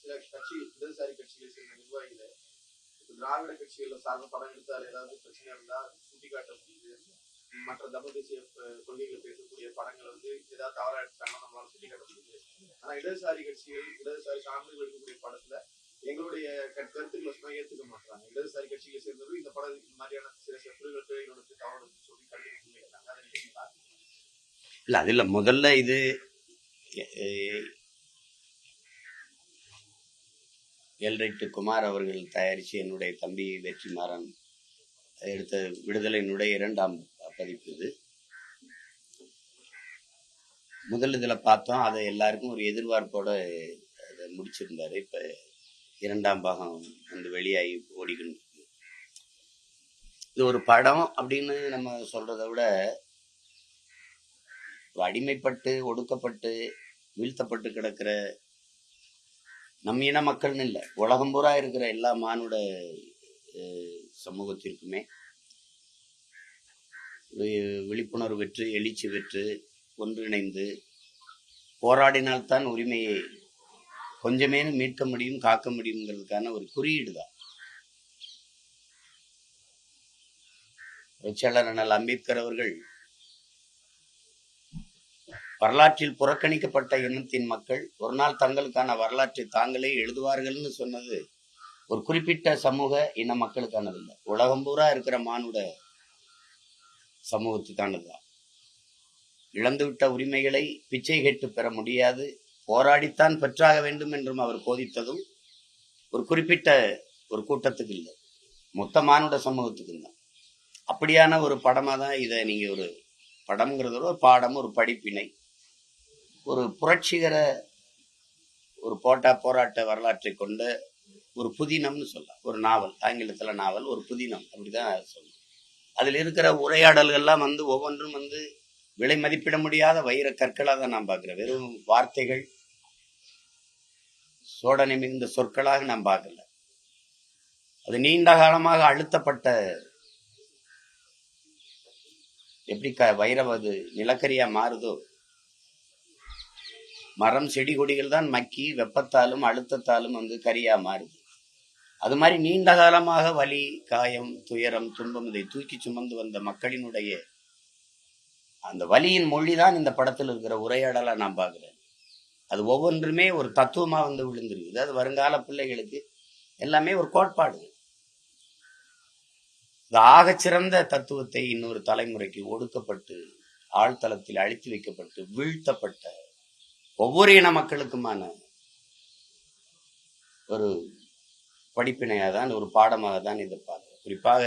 சில கட்சி இடதுசாரி கட்சிகளை சேர்ந்த நிர்வாகிகளை திராவிட கட்சிகளை சார்ந்த படம் எடுத்தால் ஏதாவது பிரச்சனை இருந்தா சுட்டி காட்ட முடியுது. மற்ற தமிழ் தேசிய கொள்கைகளை பேசக்கூடிய படங்களை ஏதாவது தவறா எடுத்தாங்கன்னா நம்மளால சுட்டி காட்ட முடியுது. ஆனா இடதுசாரி கட்சிகள் இடதுசாரி சார்ந்து எடுக்கக்கூடிய படத்துல எங்களுடைய கருத்துக்களை சும்மா ஏற்றுக்க மாட்டாங்க. இடதுசாரி கட்சிகளை சேர்ந்தவர்கள் இந்த படம் இந்த மாதிரியான சில பிரிவுகள் பிழைகளுக்கு தவறு சொல்லி கண்டிப்பாக வைக்கிறாங்க. அதை நீங்க பாருங்க. இல்ல அதுல முதல்ல இது எல்ரைட்டு குமார் அவர்கள் தயாரித்து என்னுடைய தம்பி வெற்றிமாறன் எடுத்த விடுதலையினுடைய 2ஆம் பதிப்பு இது. முதல் இதில் பார்த்தோம், அதை எல்லாருக்கும் ஒரு எதிர்பார்ப்போட அதை முடிச்சிருந்தாரு. இப்போ 2ஆம் பாகம் வந்து வெளியாகி ஓடிக்கணும். இது ஒரு படம் அப்படின்னு நம்ம சொல்றதை விட அடிமைப்பட்டு ஒடுக்கப்பட்டு வீழ்த்தப்பட்டு கிடக்கிற நம் இன மக்கள்னு இல்லை, உலகம் பூரா இருக்கிற எல்லா மானுட சமூகத்திற்குமே விழிப்புணர்வு பெற்று எழுச்சி பெற்று ஒன்றிணைந்து போராடினால்தான் உரிமையை கொஞ்சமேனும் மீட்க முடியும், காக்க முடியுங்கிறதுக்கான ஒரு குறியீடு தான். புரட்சியாளர் அண்ணல் அம்பேத்கர் அவர்கள் வரலாற்றில் புறக்கணிக்கப்பட்ட இனத்தின் மக்கள் ஒரு நாள் தங்களுக்கான வரலாற்றை தாங்களே எழுதுவார்கள்னு சொன்னது ஒரு குறிப்பிட்ட சமூக இன மக்களுக்கானது இல்லை, உலகம் பூரா இருக்கிற மானுட சமூகத்துக்கானதுதான். இழந்துவிட்ட உரிமைகளை பிச்சை கேட்டு பெற முடியாது, போராடித்தான் பெற்றாக வேண்டும் என்றும் அவர் போதித்ததும் ஒரு குறிப்பிட்ட ஒரு கூட்டத்துக்கு இல்லை, மொத்த மானுட சமூகத்துக்கு தான். அப்படியான ஒரு படமா தான் இதை நீங்க ஒரு படம்ங்கிறத ஒரு பாடம், ஒரு படிப்பினை, ஒரு புரட்சிகர ஒரு போராட்ட வரலாற்றை கொண்ட ஒரு புதினம்னு சொல்லலாம். ஒரு நாவல், ஆங்கிலத்துல நாவல், ஒரு புதினம் அப்படிதான் சொல்லலாம். அதில் இருக்கிற உரையாடல்கள்லாம் ஒவ்வொன்றும் விலை மதிப்பிட முடியாத வைர கற்களாக தான் நான் பார்க்கிறேன். வெறும் வார்த்தைகள், சோடனை மிகுந்த சொற்களாக நான் பார்க்கல. அது நீண்ட காலமாக அழுத்தப்பட்ட, எப்படி வைரம் அது நிலக்கரியா மாறுதோ, மரம் செடி கொடிகள் தான் மக்கி வெப்பத்தாலும் அழுத்தத்தாலும் கரியா மாறுது. அது மாதிரி நீண்ட காலமாக வலி, காயம், துயரம், துன்பம் இதை தூக்கி சுமந்து வந்த மக்களினுடைய அந்த வலியின் மொழிதான் இந்த படத்தில் இருக்கிற உரையாடலா நான் பார்க்கிறேன். அது ஒவ்வொன்றுமே ஒரு தத்துவமா விழுந்துருக்குது. அது வருங்கால பிள்ளைகளுக்கு எல்லாமே ஒரு கோட்பாடு. ஆகச்சிறந்த தத்துவத்தை இன்னொரு தலைமுறைக்கு ஒடுக்கப்பட்டு ஆழ்தளத்தில் அழித்து வைக்கப்பட்டு வீழ்த்தப்பட்ட ஒவ்வொரு இன மக்களுக்குமான ஒரு படிப்பினையாக தான், ஒரு பாடமாக தான் இதை பார்க்கிறேன். குறிப்பாக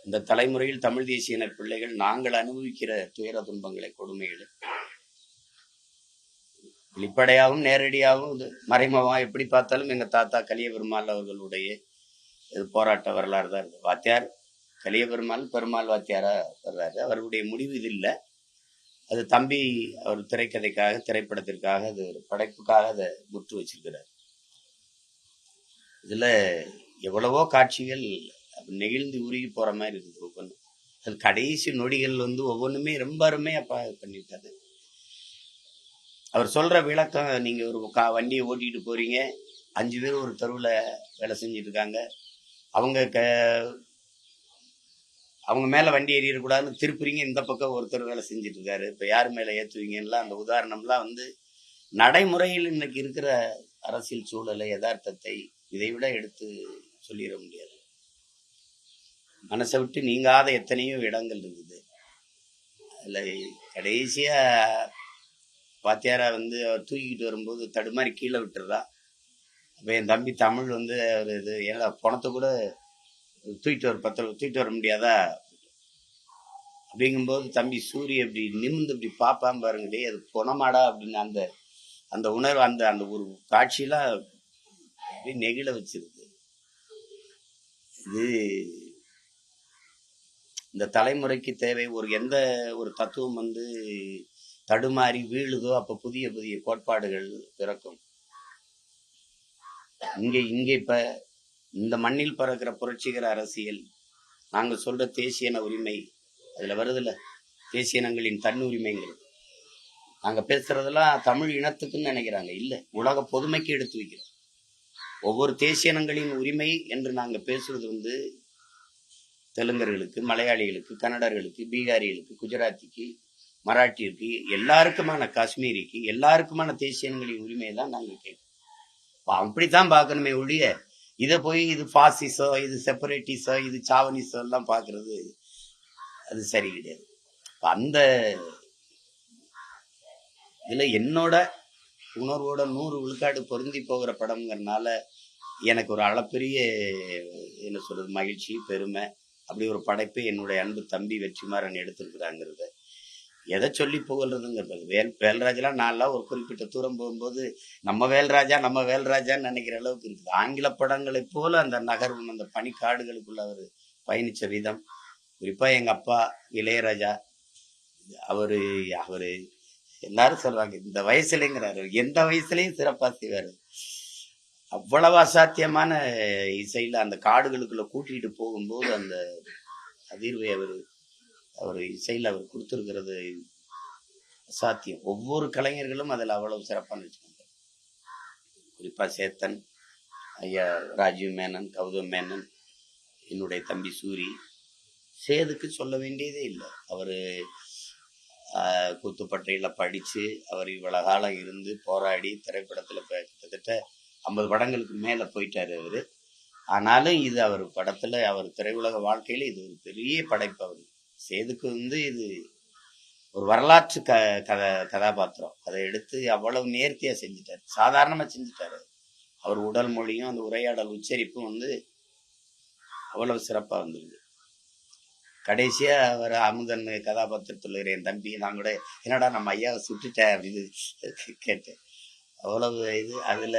இந்த தலைமுறையில் தமிழ் தேசிய இன பிள்ளைகள் நாங்கள் அனுபவிக்கிற துயர துன்பங்களை, கொடுமைகளை வெளிப்படையாகவும் நேரடியாகவும் மறைமுகமாக எப்படி பார்த்தாலும் எங்க தாத்தா கலிய பெருமாள் அவர்களுடைய போராட்ட வரலாறு தான் இருக்கு. வாத்தியார் கலிய பெருமாள் வாத்தியாரா வர்றாரு. அவருடைய முடிவு இது இல்லை, அது தம்பி அவர் திரைக்கதைக்காக, திரைப்படத்திற்காக, அது ஒரு படைப்புக்காக அதை முற்று வச்சிருக்கிறார். இதுல எவ்வளவோ காட்சிகள் நெகிழ்ந்து உருகி போற மாதிரி இருக்குது. ஒவ்வொன்றும் அது கடைசி நொடிகள் ஒவ்வொன்றுமே ரொம்ப அருமையா பண்ணிட்டாரு. அவர் சொல்ற விளக்கம், நீங்க ஒரு வண்டியை ஓட்டிட்டு போறீங்க, 5 பேர் ஒரு தெருவில் வேலை செஞ்சுட்டு இருக்காங்க, அவங்க மேல வண்டி ஏறிடக்கூடாதுன்னு திருப்புறீங்க, இந்த பக்கம் ஒருத்தர் வேலை செஞ்சுட்டு இருக்காரு, இப்ப யாரு மேல ஏற்றுவீங்கலாம் அந்த உதாரணம்லாம் நடைமுறையில் இன்னைக்கு இருக்கிற அரசியல் சூழலை, யதார்த்தத்தை இதை விட எடுத்து சொல்லிட முடியாது. மனசை விட்டு நீங்காத எத்தனையோ இடங்கள் இருக்குது. அதுல கடைசியா வாத்தியாரா அவர் தூக்கிட்டு வரும்போது தடுமாறி கீழே விட்டுறா. அப்ப என் தம்பி தமிழ் அவர் இது ஏன்னா பணத்தை கூட தூக்கிட்டு வர முடியாதா அப்படிங்கும்போது தம்பி சூரிய அப்படி நிமிந்து இப்படி பார்ப்பான் பாருங்களே, அது பொணமாடா அப்படின்னு அந்த உணர்வு, அந்த ஒரு காட்சியெல்லாம் அப்படி நெகிழ வச்சிருக்கு. இது இந்த தலைமுறைக்கு தேவை. எந்த ஒரு தத்துவம் தடுமாறி வீழுதோ அப்ப புதிய புதிய கோட்பாடுகள் பிறக்கும். இங்க இப்ப இந்த மண்ணில் பறக்கிற புரட்சிகர அரசியல், நாங்க சொல்ற தேசியன உரிமை, அதுல வருதுல தேசியனங்களின் தன்னுரிமைங்கிறது, நாங்க பேசுறதெல்லாம் தமிழ் இனத்துக்குன்னு நினைக்கிறாங்க. இல்ல, உலக பொதுமைக்கு எடுத்து வைக்கிறோம். ஒவ்வொரு தேசிய இனங்களின் உரிமை என்று நாங்க பேசுறது வந்து தெலுங்கர்களுக்கு, மலையாளிகளுக்கு, கன்னடர்களுக்கு, பீகாரிகளுக்கு, குஜராத்திக்கு, மராட்டியிற்கு, எல்லாருக்குமான காஷ்மீரிக்கு, எல்லாருக்குமான தேசிய இனங்களின் உரிமையை தான் நாங்க கேட்கிறோம். அப்படித்தான் பார்க்கணுமே ஒழிய இதை போய் இது பாசிசம், இது செப்பரேட்டிசம், இது சாவனிசம் எல்லாம் பார்க்கறது அது சரி கிடையாது. அந்த இதுல என்னோட உணர்வோட 100 விழுக்காடு பொருந்தி போகிற படம்ங்கிறதுனால எனக்கு ஒரு அளப்பெரிய என்ன சொல்றது மகிழ்ச்சி, பெருமை. அப்படி ஒரு படைப்பை என்னுடைய அன்பு தம்பி வெற்றிமாறன் எடுத்திருக்கிறாங்கிறத எதை சொல்லி புகழ்றதுங்கிறது. வேல்ராஜெல்லாம் நான்லாம் ஒரு குறிப்பிட்ட தூரம் போகும்போது நம்ம வேல்ராஜான்னு நினைக்கிற அளவுக்கு இருக்குது. ஆங்கில படங்களை போல அந்த நகர்வும் அந்த பனிக்காடுகளுக்குள்ள அவர் பயணிச்ச விதம், குறிப்பா எங்க அப்பா இளையராஜா, அவரு எல்லாரும் சொல்றாங்க இந்த வயசுலங்கிறாரு, எந்த வயசுலயும் சிறப்பா செய்வாரு. அவ்வளவு அசாத்தியமான இசையில அந்த காடுகளுக்குள்ள கூட்டிட்டு போகும்போது அந்த அதிர்வை அவர் இசையில அவர் கொடுத்திருக்கிறது அசாத்தியம். ஒவ்வொரு கலைஞர்களும் அதில் அவ்வளவு சிறப்பான வச்சுக்கோங்க. குறிப்பா சேத்தன் ஐயா, ராஜீவ் மேனன், கௌதம் மேனன், என்னுடைய தம்பி சூரி, சேதுக்கு சொல்ல வேண்டியதே இல்லை. அவரு கூத்துப்பட்டையில படிச்சு அவர் இவ்வளவு காலம் இருந்து போராடி திரைப்படத்துல கிட்டத்தட்ட 50 படங்களுக்கு மேல போயிட்டாரு அவரு. ஆனாலும் இது அவர் படத்துல அவர் திரையுலக வாழ்க்கையில இது ஒரு பெரிய படைப்பு. அவரு சேதுக்கு வந்து இது ஒரு வரலாற்று கதாபாத்திரம். அதை எடுத்து அவ்வளவு நேர்த்தியா செஞ்சுட்டாரு, சாதாரணமா செஞ்சுட்டாரு. அவர் உடல் மொழியும் அந்த உரையாடல் உச்சரிப்பும் வந்து அவ்வளவு சிறப்பா வந்துருது. கடைசியா அவர் அமுதன் கதாபாத்திரத்தில் என் தம்பி நான் கூட என்னடா நம்ம ஐயாவை சுட்டுட்டேன் அப்படின்னு கேட்டேன். அவ்வளவு இது அதுல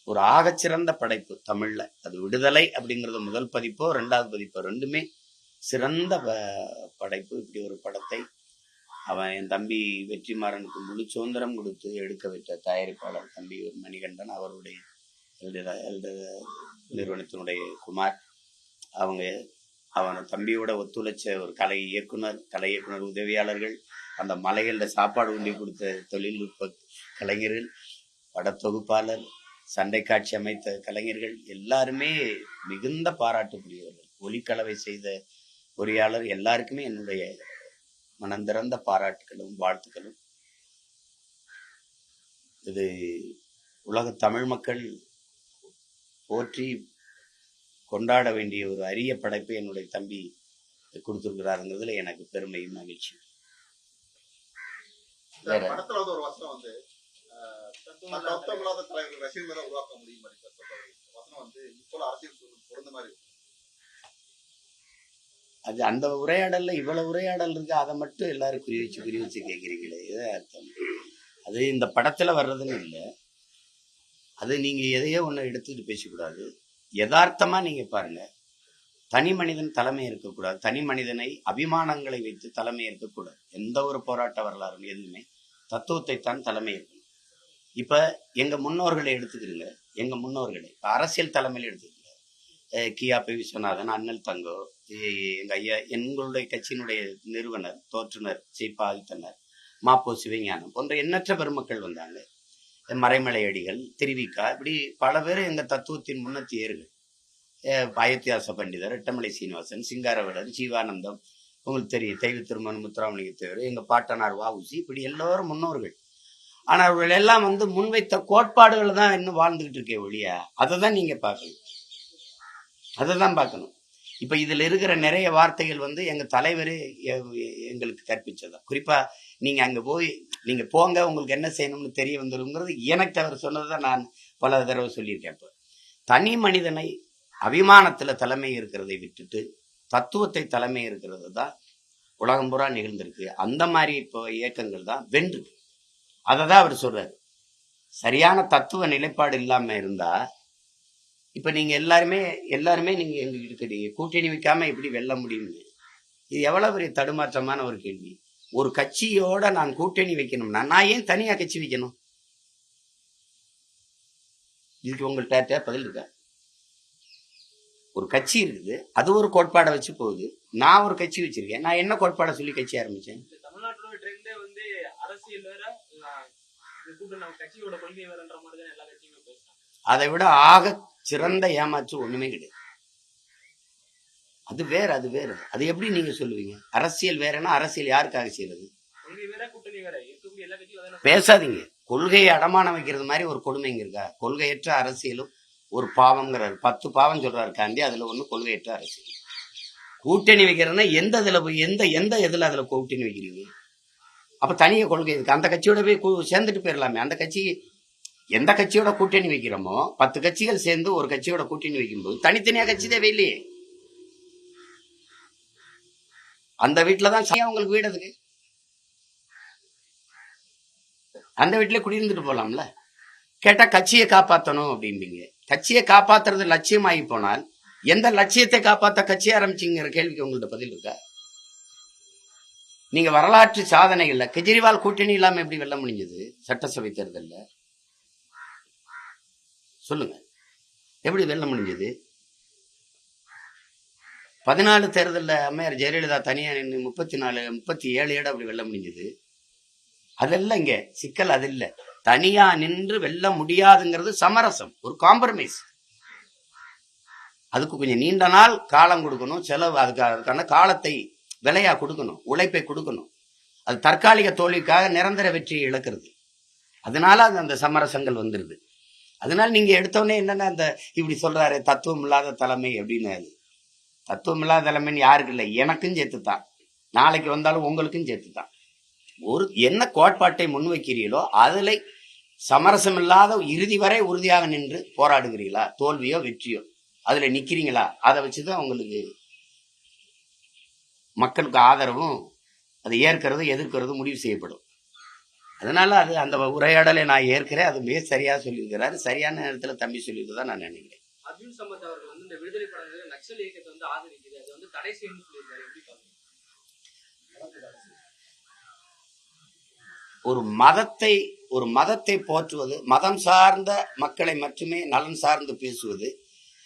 ஒரு ஆகச்சிறந்த படைப்பு தமிழ்ல. அது விடுதலை அப்படிங்கறது முதல் பதிப்போ 2வது பதிப்போ ரெண்டுமே சிறந்த படைப்பு. இப்படி ஒரு படத்தை அவன் என் தம்பி வெற்றிமாறனுக்கு முழு சுதந்திரம் கொடுத்து எடுக்க வைத்த தயாரிப்பாளர் தம்பி மணிகண்டன், அவருடைய நிறுவனத்தினுடைய குமார், அவன் தம்பியோட ஒத்துழைச்ச ஒரு கலை இயக்குனர் உதவியாளர்கள், அந்த மலைகளில் சாப்பாடு உண்டி கொடுத்த தொழில்நுட்ப கலைஞர்கள், படத்தொகுப்பாளர், சண்டை காட்சி அமைத்த கலைஞர்கள் எல்லாருமே மிகுந்த பாராட்டுக்குரியவர்கள். ஒலிக்கலவை செய்த பொறியாளர் எல்லாருக்குமே என்னுடைய மனந்திறந்த பாராட்டுகளும் வாழ்த்துக்களும். இது உலக தமிழ் மக்கள் போற்றி கொண்டாட வேண்டிய ஒரு அரிய படைப்பை என்னுடைய தம்பி கொடுத்திருக்கிறாருங்கிறதுல எனக்கு பெருமையும் மகிழ்ச்சி. படத்துல ஒரு வசனம் வந்து தலைவர்கள் ரசிகர்களை உருவாக்க முடியும் வசனம் வந்து இப்போ அரசியல் பொருந்த மாதிரி அது அந்த உரையாடல்ல இவ்வளவு உரையாடல் இருக்கு, அதை மட்டும் எல்லாரும் குறி வச்சு கேட்கிறீங்களே, இதை அர்த்தம். அது இந்த படத்துல வர்றதுன்னு இல்லை. அது நீங்க எதையோ ஒண்ணு எடுத்துக்கிட்டு பேசக்கூடாது. யதார்த்தமா நீங்க பாருங்க. தனி மனிதன் தலைமை இருக்கக்கூடாது. தனி மனிதனை அபிமானங்களை வைத்து தலைமை இருக்கக்கூடாது. எந்த ஒரு போராட்ட வரலாறும் எதுவுமே தத்துவத்தை தான் தலைமை இருக்கணும். இப்ப எங்க முன்னோர்களை எடுத்துக்கிறீங்க. எங்க முன்னோர்களை அரசியல் தலைமையில எடுத்துக்கிறீங்க. கியாபி விஸ்வநாதன், அண்ணல் தங்கோ, எங்க ஐயா, எங்களுடைய கட்சியினுடைய நிறுவனர் தோற்றுனர் சீபா ஆதித்தனர், மாப்போ சிவஞானம் போன்ற எண்ணற்ற பெருமக்கள் வந்தாங்க. மறைமலை அடிகள், திருவிக்கா, இப்படி பல பேர் எங்க தத்துவத்தின் முன்னத்தியர்கள். அயோத்தியாச பண்டிதர், ரெட்டமலை சீனிவாசன், சிங்காரவேலர், ஜீவானந்தம், உங்களுக்கு தெரியும், தெய்வ திருமணம், முத்துராமலிங்க தேவர், எங்க பாட்டனார் வஉசி, இப்படி எல்லோரும் முன்னோர்கள். ஆனா அவர்கள் எல்லாம் வந்து முன்வைத்த கோட்பாடுகள் தான் இன்னும் வாழ்ந்துகிட்டு இருக்கே ஒழிய அதை தான் நீங்க பார்க்கணும். அதை தான் பார்க்கணும். இப்ப இதுல இருக்கிற நிறைய வார்த்தைகள் வந்து எங்க தலைவரே எங்களுக்கு கற்பிச்சதான். குறிப்பா நீங்க அங்க போய் நீங்க போங்க, உங்களுக்கு என்ன செய்யணும்னு தெரிய வந்துருங்கிறது எனக்கு அவர் சொன்னதுதான் நான் பல தடவை சொல்லியிருக்கேன். இப்ப தனி மனிதனை அபிமானத்துல தலைமை இருக்கிறதை விட்டுட்டு தத்துவத்தை தலைமை இருக்கிறது தான் உலகம் பூரா நிகழ்ந்திருக்கு. அந்த மாதிரி இப்போ இயக்கங்கள் தான் வென்று. அதை தான் அவர் சொல்றாரு. சரியான தத்துவ நிலைப்பாடு இல்லாம இருந்தா இப்ப நீங்க எல்லாருமே நீங்க எங்க கூட்டணி வைக்காம எப்படி வெல்ல முடியும்னு, இது எவ்வளவு பெரிய தடுமாற்றமான ஒரு கேள்வி. ஒரு கட்சியோட நான் கூட்டணி வைக்கணும்னா நான் ஏன் தனியா கட்சி வைக்கணும்? இதுக்கு உங்கள்கிட்ட பதில் இருக்கா? ஒரு கட்சி இருக்குது, அது ஒரு கோட்பாடை வச்சு போகுது. நான் ஒரு கட்சி வச்சிருக்கேன். நான் என்ன கோட்பாடை சொல்லி கட்சி ஆரம்பிச்சேன்? தமிழ்நாட்டோட ட்ரெண்டே வந்து அரசியல் வேற, நம்ம கட்சியோட கொள்கை வேறன்ற மாதிரி தான் எல்லா கட்சியுமே பேசுறாங்க. அதை விட ஆக சிறந்த ஏமாற்று ஒண்ணுமே கிடையாது. அது வேற, அது வேற. அது எப்படி நீங்க சொல்லுவீங்க? அரசியல் வேறன்னா அரசியல் யாருக்காக செய்யறது? கொள்கை வேற, கூட்டணி வேற. இருக்கக்கூடிய எல்லா கட்சியும் பேசாதீங்க. கொள்கையை அடமானம் வைக்கிறது மாதிரி ஒரு கொடுமைங்க இருக்கா? கொள்கையற்ற அரசியலும் ஒரு பாவம்ங்கிறாரு. 10 பாவம் சொல்றாரு காந்தி, அதுல ஒண்ணு கொள்கையற்ற அரசியல். கூட்டணி வைக்கிறதுனா எந்த இதுல போய் எந்த இதுல அதுல கூட்டணி வைக்கிறீங்க? அப்ப தனிய கொள்கை இருக்கு. அந்த கட்சியோட போய் சேர்ந்துட்டு போயிடலாமே. அந்த கட்சி எந்த கட்சியோட கூட்டணி வைக்கிறோமோ 10 கட்சிகள் சேர்ந்து ஒரு கட்சியோட கூட்டணி வைக்கும்போது தனித்தனியா கட்சி தேவை இல்லையே. அந்த வீட்டுலதான் உங்களுக்கு வீடு அதுக்கு, அந்த வீட்டுல குடியிருந்துட்டு போலாம்ல. கேட்டா கட்சியை காப்பாற்றணும் அப்படின்பீங்க. கட்சியை காப்பாத்துறது லட்சியமாகி போனால் எந்த லட்சியத்தை காப்பாத்த கட்சி ஆரம்பிச்சுங்கிற கேள்விக்கு உங்கள்ட்ட பதில் இருக்கா? நீங்க வரலாற்று சாதனைகள்ல கெஜ்ரிவால் கூட்டணி இல்லாம எப்படி வெல்ல முடிஞ்சது? சட்டசபை தேர்தல்ல சொல்லுங்க, எப்படி வெல்ல முடிஞ்சது? 14 தேர்தல்ல அம்மையார் ஜெயலலிதா தனியா நின்று 37 இடம் அப்படி வெல்ல முடிஞ்சது. அதெல்லாம் இங்க சிக்கல். அது இல்ல, தனியா நின்று வெல்ல முடியாதுங்கிறது சமரசம், ஒரு காம்ப்ரமைஸ். அதுக்கு கொஞ்சம் நீண்ட நாள் காலம் கொடுக்கணும், செலவு, அதுக்கான காலத்தை விலையா கொடுக்கணும், உழைப்பை கொடுக்கணும். அது தற்காலிக தோல்விக்காக நிரந்தர வெற்றியை இழக்கிறது. அதனால அது அந்த சமரசங்கள் வந்துருது. அதனால நீங்க எடுத்தோடனே என்னன்னா அந்த இப்படி சொல்றாரு தத்துவம் இல்லாத தலைமை அப்படின்னு. அது தத்துவம் இல்லாத தலைமைன்னு யாருக்கு இல்லை, எனக்கும் சேர்த்துத்தான், நாளைக்கு வந்தாலும் உங்களுக்கும் சேர்த்துத்தான். ஒரு என்ன கோட்பாட்டை முன்வைக்கிறீங்களோ அதுல சமரசம் இல்லாத இறுதி வரை உறுதியாக நின்று போராடுகிறீங்களா, தோல்வியோ வெற்றியோ அதுல நிக்கிறீங்களா, அதை வச்சுதான் உங்களுக்கு மக்களுக்கு ஆதரவும் அதை ஏற்கிறது எதிர்க்கிறது முடிவு செய்யப்படும். அதனால அது அந்த உரையாடலை நான் ஏற்கிறேன். அது மிக சரியா சொல்லியிருக்கிறாரு. சரியான நேரத்துல தம்பி சொல்லியிருக்கதான் நான் நினைக்கிறேன். அர்ஜுன் சம்பத் அவர்கள் வந்து இந்த விடுதலை படங்கள் நக்சல் இயக்கத்தை வந்து ஆதரிக்குது, அது வந்து தடை செய்யணும்னு சொல்லியிருக்காரு. எப்படி பாருங்க? ஒரு மதத்தை போற்றுவது, மதம் சார்ந்த மக்களை மட்டுமே நலன் சார்ந்து பேசுவது,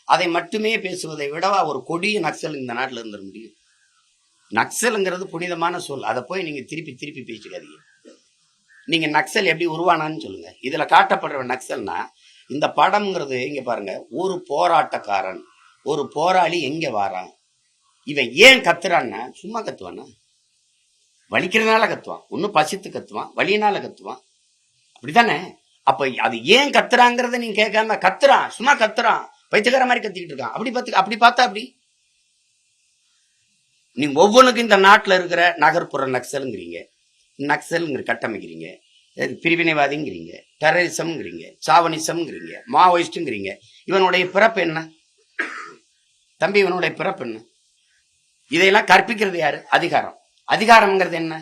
அதை மட்டுமே பேசுவதை விடவா ஒரு கொடிய நக்சல் இந்த நாட்டில் இருந்துட முடியும்? நக்சல்ங்கிறது புனிதமான சொல். அதை போய் நீங்க திருப்பி திருப்பி பேசிக்காதீங்க. நீங்க நக்சல் எப்படி உருவானான்னு சொல்லுங்க. இதுல காட்டப்படுற நக்சல்னா இந்த படம்ங்கிறது இங்க பாருங்க, ஒரு போராட்டக்காரன், ஒரு போராளி எங்க வாரான், இவன் ஏன் கத்துறான்னா சும்மா கத்துவானா? வலிக்கிறதுனால கத்துவான், ஒன்னும் பசித்து கத்துவான், வலியினால கத்துவான், அப்படித்தானே? அப்ப அது ஏன் கத்துறாங்கிறத நீங்க கேட்காம கத்துறான், சும்மா கத்துறான், பைத்தியக்கார மாதிரி கத்திக்கிட்டு இருக்கான், அப்படி பார்த்தா அப்படி நீங்க ஒவ்வொன்றுக்கும் இந்த நாட்டில் இருக்கிற நகர்ப்புற நக்சலுங்கிறீங்க, நக்சல்ங்கிற கட்டமைக்கிறீங்க, பிரிவினைவாதிங்கிறீங்க, டெரரிசம்ங்கிறீங்க, சாவனிசம்ங்கிறீங்க, மாவோயிஸ்ட்ங்கிறீங்க. இவனுடைய பிறப்பு என்ன தம்பி? இவனுடைய பிறப்பு என்ன? இதையெல்லாம் கற்பிக்கிறது யாரு? அதிகாரம். அதிகாரம்ங்கிறது என்ன?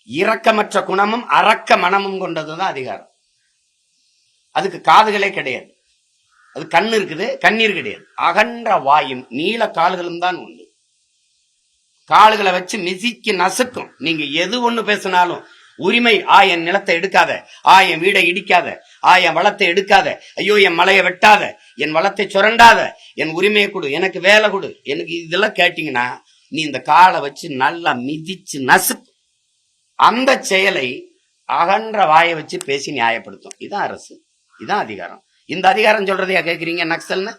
இரக்கமற்ற குணமும் அரக்க மனமும் கொண்டதுதான் அதிகாரம். அதுக்கு காதுகளே கிடையாது, அது கண்ணு இருக்குது, கண்ணீர் கிடையாது. அகன்ற வாயும் நீல கால்களும் தான் உண்டு. கால்களை வச்சு மிதிக்கு நசுக்கும். நீங்க எது ஒண்ணு பேசினாலும் உரிமை, என் நிலத்தை எடுக்காத, என் வீடை இடிக்காத, என் வளத்தை எடுக்காத, ஐயோ என் மலையை வெட்டாத, என் வளத்தை சுரண்டாத, என் உரிமையை கொடு, எனக்கு வேலை கொடு, எனக்கு இதெல்லாம் கேட்டீங்கன்னா நீ இந்த காலை வச்சு நல்லா மிதிச்சு நசுக்கும். அந்த செயலை அகன்ற வாயை வச்சு பேசி நியாயப்படுத்தும். இதான் அரசு, இதான் அதிகாரம். இந்த அதிகாரம் சொல்றதையா கேட்கிறீங்க நக்சல்னு?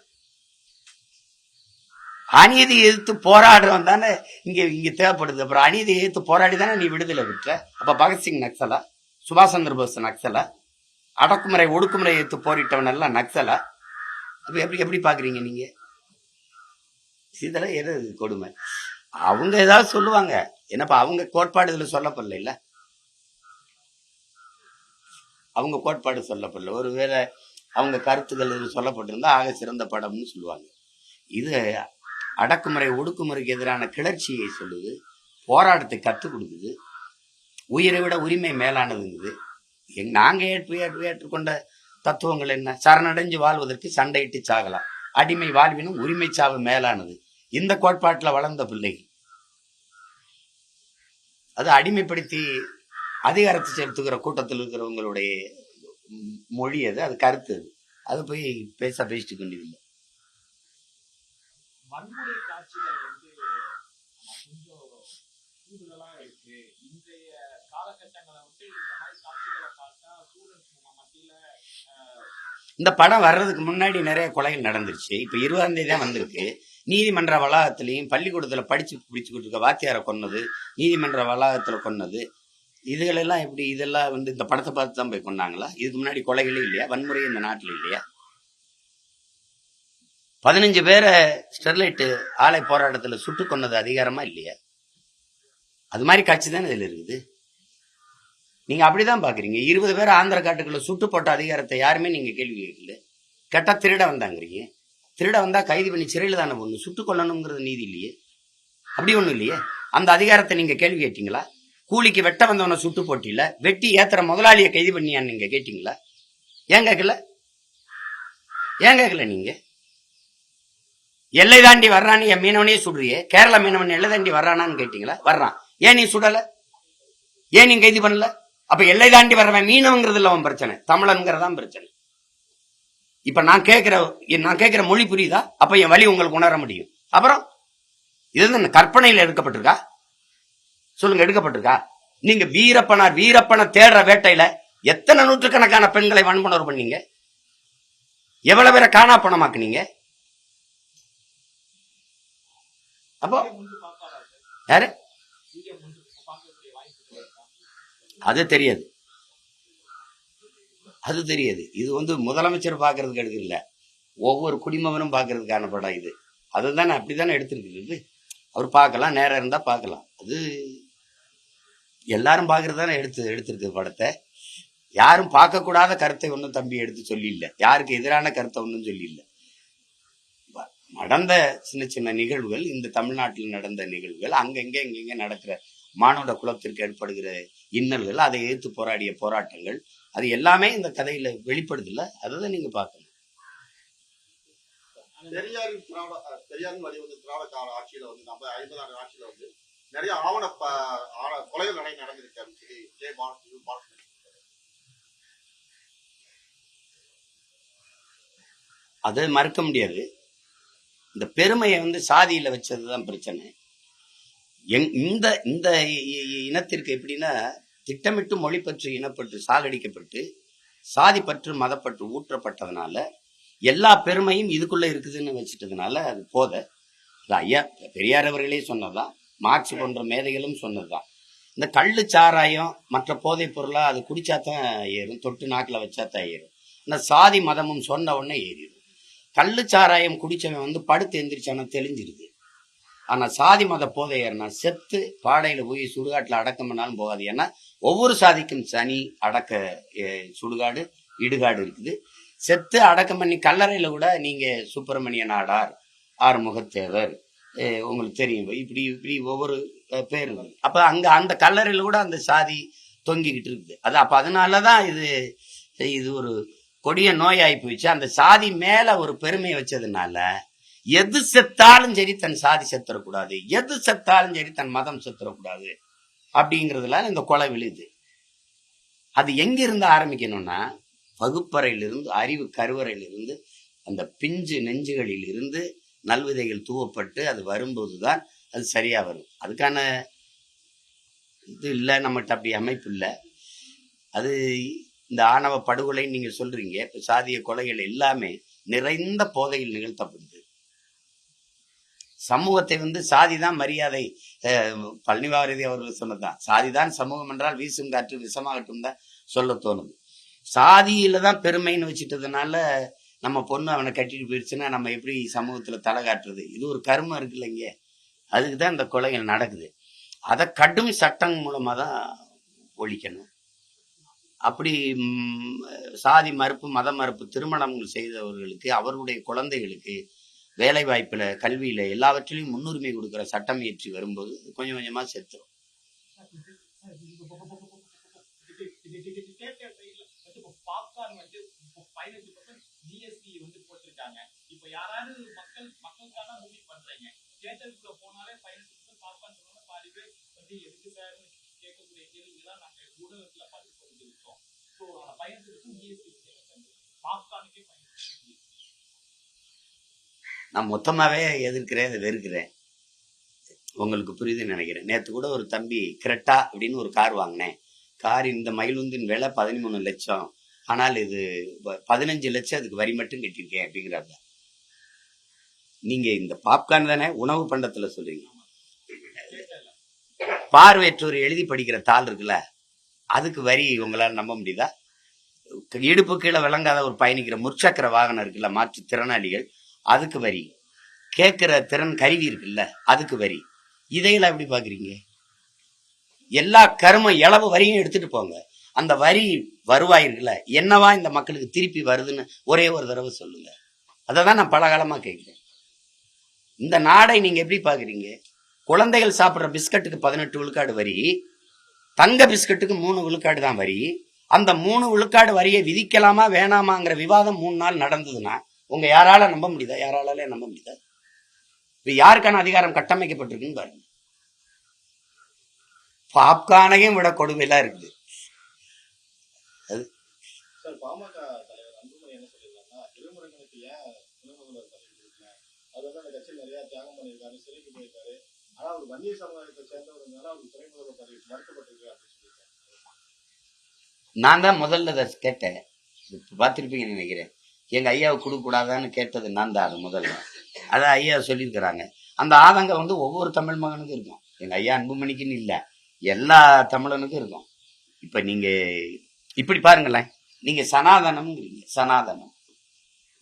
அநீதி எதிர்த்து போராடுறவன் தானே இங்க தேவைப்படுது. அப்புறம் அநீதி எதிர்த்து போராடி தானே நீ விடுதலை விட்ட. அப்ப பகத்சிங் நக்சலா, சுபாஷ் சந்திர போஸ் நக்சலா, அடக்குமுறை ஒடுக்குமுறை எதிர்த்து போரிட்டவன் எல்லாம் நக்சலா? அப்ப எப்படி பாக்குறீங்க நீங்க? இதெல்லாம் எது கொடுமை? அவங்க ஏதாவது சொல்லுவாங்க, என்னப்பா அவங்க கோட்பாடு இதுல சொல்லப்படல, இல்ல அவங்க கோட்பாடு சொல்லப்படல. ஒருவேளை அவங்க கருத்துக்கள் இதுல சொல்லப்பட்டிருந்தா ஆக சிறந்த படம்னு சொல்லுவாங்க. இது அடக்குமுறை ஒடுக்குமுறைக்கு எதிரான கிளர்ச்சியை சொல்லுது, போராட்டத்தை கற்றுக் கொடுக்குது, உயிரை விட உரிமை மேலானதுங்குது. நாங்க ஏற்றுக்கொண்ட தத்துவங்கள் என்ன? சரணடைஞ்சு வாழ்வதற்கு சண்டையிட்டு சாகலாம், அடிமை வாழ்வினும் உரிமை சாவு மேலானது. இந்த கோட்பாட்டுல வளர்ந்த பிள்ளைகள் அது அடிமைப்படுத்தி அதிகாரத்தை செலுத்துகிற கூட்டத்தில் இருக்கிறவங்களுடைய மொழி அது கருத்து. அது போய் பேசிட்டு கொண்டிருந்தோம். வன்முறை காட்சிகள் வந்து கொஞ்சம் கூடுதலா இருக்கு. இன்றைய காலகட்டங்களை வந்து இந்த மாதிரி காட்சிகளை பார்த்தா ஸ்டூடெண்ட்ஸ் மத்தியில இந்த படம் வர்றதுக்கு முன்னாடி நிறைய கொலைகள் நடந்துருச்சு. இப்ப 20ஆம் தேதி தான் வந்திருக்கு. நீதிமன்ற வளாகத்திலையும் பள்ளிக்கூடத்துல படிச்சு பிடிச்சுக்கிட்டு இருக்க வாத்தியாரை கொன்னது, நீதிமன்ற வளாகத்துல கொன்னது, இதுகளெல்லாம் எப்படி? இதெல்லாம் வந்து இந்த படத்தை பார்த்து தான் போய் கொண்டாங்களா? இதுக்கு முன்னாடி கொலைகளே இல்லையா? வன்முறை இந்த நாட்டில் இல்லையா? 15 பேரை ஸ்டெர்லைட் ஆலை போராட்டத்துல சுட்டு கொன்னது அதிகாரமா இல்லையா? அது மாதிரி காட்சி தானே இதுல இருக்குது. நீங்க அப்படிதான் பாக்குறீங்க. 20 பேர் ஆந்திர காட்டுக்குள்ள சுட்டு போட்ட அதிகாரத்தை யாருமே நீங்க கேள்வி கேட்கல. கேட்டா திருட வந்தாங்கிறீங்க. திருட வந்தா கைது பண்ணி சிறையில் தானே ஒண்ணு, சுட்டு கொள்ளணுங்கிறது நீதி இல்லையே. அப்படி ஒண்ணும் இல்லையே. அந்த அதிகாரத்தை நீங்க கேள்வி கேட்டீங்களா? கூலிக்கு வெட்ட வந்தவனை சுட்டு போட்டியில வெட்டி ஏத்துற முதலாளியை கைது பண்ணியான்னு நீங்க கேட்டீங்களா? ஏன் கேட்கல? ஏன் கேட்கல? நீங்க எல்லை தாண்டி வர்றான்னு என் மீனவனையே சுடுறியே, கேரள மீனவன் எல்லை தாண்டி வர்றானான்னு கேட்டீங்களா? வர்றான், ஏன் நீ சுடல? ஏன் நீ கைது பண்ணல? அப்ப எல்லை தாண்டி வர்றவன் மீனவங்கிறது இல்ல அவன் பிரச்சனை, தமிழன்கிறதான் பிரச்சனை. இப்ப நான் கேட்கிற மொழி புரியுதா? அப்ப என் வழி உங்களுக்கு உணர முடியும். அப்புறம் இது கற்பனையில எடுக்கப்பட்டிருக்கா? சொல்லுங்க, எடுக்கப்பட்டிருக்கா? நீங்க வீரப்பனை தேடுற வேட்டையில எத்தனை நூற்றுக்கணக்கான பெண்களை வன்புணர்வு பண்ணீங்க? எவ்வளவு பேரை காணா பணமாக்குனீங்க? அப்போ யாரு? அது தெரியாது. இது வந்து முதலமைச்சர் பாக்குறதுக்கு எடுக்கல, ஒவ்வொரு குடிமகனும் பாக்குறதுக்கான படம் இது. அதுதானே அப்படித்தானே எடுத்திருக்கு. அவர் பார்க்கலாம், நேரம் இருந்தா பார்க்கலாம். அது எல்லாரும் பாக்குறது தானே எடுத்திருக்கு படத்தை. யாரும் பார்க்க கூடாத கருத்தை ஒன்றும் தம்பி எடுத்து சொல்லி இல்லை, யாருக்கு எதிரான கருத்தை ஒன்றும் சொல்லி இல்லை. நடந்த சின்ன சின்ன நிகழ்வுகள், இந்த தமிழ்நாட்டில் நடந்த நிகழ்வுகள், அங்கங்க இங்கெங்க நடக்கிற மானுட குலத்திற்கு ஏற்படுகிற இன்னல்கள், அதை எதிர்த்து போராடிய போராட்டங்கள், அது எல்லாமே இந்த கதையில வெளிப்படுது இல்ல. அதுதான் நீங்க பார்க்கணும். பெரியாரின் வழிவந்த திராவிட கால ஆட்சியில வந்து நம்ம 50 ஆண்டு ஆட்சியில வந்து நிறைய கொலைகள் நடந்திருக்கு அப்படின்னு சொல்லி விஜய் பாலன் அதை மறுக்க முடியாது. இந்த பெருமையை வந்து சாதியில வச்சதுதான் பிரச்சனை. இந்த இந்த இனத்திற்கு எப்படின்னா, திட்டமிட்டு மொழிப்பற்று இனப்பற்று சாகடிக்கப்பட்டு சாதி பற்று மதப்பற்று ஊற்றப்பட்டதுனால எல்லா பெருமையும் இதுக்குள்ள இருக்குதுன்னு வச்சுட்டதுனால அது போத. ஐயா பெரியார் அவர்களே சொன்னதுதான், மார்க்ஸ் போன்ற மேதைகளும் சொன்னதுதான். இந்த கள்ளு சாராயம் மற்ற போதைப் பொருளா அது குடிச்சாதான் ஏறும், தொட்டு நாக்கில் வச்சாதான் ஏறும். இந்த சாதி மதமும் சொன்ன உடனே ஏறிடும். கள்ளு சாராயம் குடிச்சவன் வந்து படுத்து எந்திரிச்சானா தெளிஞ்சிருது. ஆனா சாதி மத போதை ஏறினா செத்து பாடையில போய் சுடுகாட்டுல அடக்கம் பண்ணாலும் போகாது. ஏன்னா ஒவ்வொரு சாதிக்கும் தனி அடக்க சுடுகாடு இடுகாடு இருக்குது. செத்து அடக்கம் பண்ணி கல்லறையில கூட நீங்க சுப்பிரமணிய நாடார், ஆறுமுகத்தேவர், உங்களுக்கு தெரியும், இப்படி இப்படி ஒவ்வொரு பேர். அப்ப அங்க அந்த கல்லறையில கூட அந்த சாதி தொங்கிக்கிட்டு இருக்குது. அது அப்ப அதனாலதான் இது ஒரு கொடிய நோயாகி போயிடுச்சு. அந்த சாதி மேல ஒரு பெருமையை வச்சதுனால எது செத்தாலும் சரி தன் சாதி செத்துறக்கூடாது, எது செத்தாலும் சரி தன் மதம் செத்துறக்கூடாது அப்படிங்கிறதுல இந்த கொலை விழுது. அது எங்க இருந்து ஆரம்பிக்கணும்னா, வகுப்பறையிலிருந்து, அறிவு கருவறையிலிருந்து, அந்த பிஞ்சு நெஞ்சுகளில் இருந்து நல்விதைகள் தூவப்பட்டு அது வரும்போதுதான் அது சரியா வரும். அதுக்கான இது இல்லை, நம்மகிட்ட அப்படி அமைப்பு இல்லை. அது இந்த ஆணவ படுகொலை நீங்க சொல்றீங்க, இப்ப சாதிய கொலைகள் எல்லாமே நிறைந்த போதையில் நிகழ்த்தப்படுது. சமூகத்தை வந்து சாதிதான் மரியாதை. பழனிவாரதி அவர்கள் சொன்னதுதான், சாதிதான் சமூகம் என்றால் வீசும் காற்று விஷமாகட்டும் தான் சொல்ல தோணுது. சாதியில தான் பெருமைன்னு வச்சுட்டதுனால நம்ம பொண்ணு அவனை கட்டிட்டு போயிடுச்சுன்னா நம்ம எப்படி சமூகத்துல தலை காட்டுறது? இது ஒரு கர்மம் இருக்கு இல்லைங்க, அதுக்குதான் இந்த கொலைகள் நடக்குது. அதை கடும் சட்டம் மூலமா தான் ஒழிக்கணும். அப்படி சாதி மறுப்பு மத மறுப்பு திருமணங்கள் செய்தவர்களுக்கு, அவர்களுடைய குழந்தைகளுக்கு வேலை வாய்ப்புல, கல்வியில, எல்லாவற்றிலையும் முன்னுரிமை கொடுக்கிற சட்டம் இயற்றி வரும்போது கொஞ்சம் கொஞ்சமா செத்துரும். நான் மொத்தமாவே எதிர்க்கிறேன், வெறுக்கிறேன். உங்களுக்கு புரியுதுன்னு நினைக்கிறேன். நேற்று கூட ஒரு தம்பி கிரெட்டா அப்படின்னு ஒரு கார் வாங்கினேன். கார் இந்த மகிழுந்தின் விலை 13 லட்சம், ஆனால் இது 15 லட்சம் அதுக்கு வரி மட்டும் கட்டியிருக்கேன் அப்படிங்கிறாங்க. நீங்க இந்த பாப்கார்ன் தானே உணவு பண்டத்துல சொல்றீங்க. பார்வையற்றோர் எழுதி படிக்கிற தாள் இருக்குல்ல, அதுக்கு வரி உங்களால் நம்ப முடியுதா? இடுப்பு கீழே விளங்காத ஒரு பயணிக்கிற முற்சக்கர வாகனம் இருக்குல்ல, மாற்றுத்திறனாளிகள், அதுக்கு வரி. கேட்கிற திறன் கருவி இருக்குல்ல, அதுக்கு வரி. இதையெல்லாம் எப்படி பாக்குறீங்க? எல்லா கரும இளவு வரியும் எடுத்துட்டு போங்க. அந்த வரி வருவாய் இருக்குல்ல, என்னவா இந்த மக்களுக்கு திருப்பி வருதுன்னு ஒரே ஒரு தடவை சொல்லுங்க. அததான் நான் பல காலமா கேட்கிறேன். இந்த நாடை நீங்க எப்படி பாக்குறீங்க? குழந்தைகள் சாப்பிட்ற பிஸ்கட்டுக்கு 18 விழுக்காடு வரி, தங்க பிஸ்கட்டுக்கு 3 விழுக்காடு தான் வரி. அந்த 3 விழுக்காடு வரியை விதிக்கலாமா வேணாமாங்கிற விவாதம் 3 நாள் நடந்ததுன்னா உங்க யாரால நம்ப முடியுதா? யாராலே நம்ப முடியுதா? இப்ப யாருக்கான அதிகாரம் கட்டமைக்கப்பட்டிருக்குன்னு பாருங்க. பாப்கார்னையும் விட கொடுமையெல்லாம் இருக்குது. சார், பாமக தலைவர் அன்புமணி என்ன சொல்லியிருக்காங்கன்னா, திருமுருகனுக்கு ஏன் துணை முதல்வர் பதவி கொடுக்கல? அவர் அந்த கட்சியில் நிறைய தியாகம் பண்ணியிருக்காரு, சிறைக்கு போயிருக்காரு. ஆனா அவர் வன்னிய சமுதாயத்தை சேர்ந்தவருனால அவருக்கு துணை முதல்வர் பதவி மறுக்கப்பட்டிருக்கு அப்படின்னு சொல்லியிருக்காரு. நான் தான் முதல்ல அதை கேட்டேன், பார்த்திருப்பீங்கன்னு நினைக்கிறேன். எங்க ஐயாவை கொடுக்க கூடாதான்னு கேட்டது நான் தான். அது முதல்ல அதான் ஐயா சொல்லியிருக்கிறாங்க. அந்த ஆதங்கம் ஒவ்வொரு தமிழ் மகனுக்கும் இருக்கும். எங்க ஐயா அன்புமணிக்குன்னு இல்லை, எல்லா தமிழனுக்கும் இருக்கும். இப்ப நீங்க இப்படி பாருங்களேன், நீங்க சனாதனம்ங்கிறீங்க. சனாதனம்